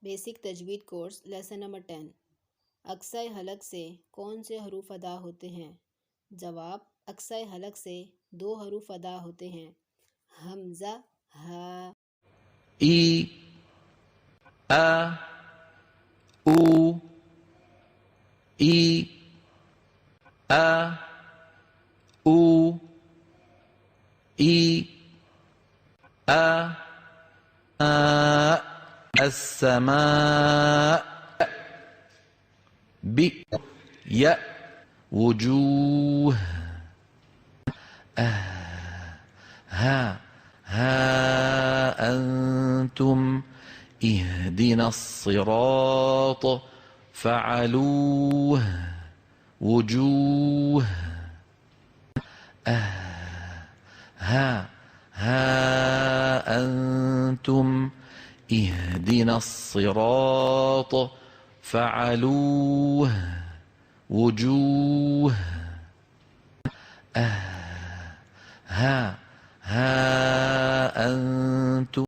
बेसिक तजवीद course lesson number 10। अक्साए हलक से कौन से हरूफ अदा होते हैं? जवाब, अक्साए हलक से 2 हरूफ अदा होते हैं, हमज़ा हा। ई, आ, ऊ, ई, आ, ऊ, ई, आ, السماء. ب، ي، وجوه. ها أنتم اهدنا الصراط فعلوه. وجوه. ها أنتم اهدنا الصراط فعلوه. وجوه. ها أنتم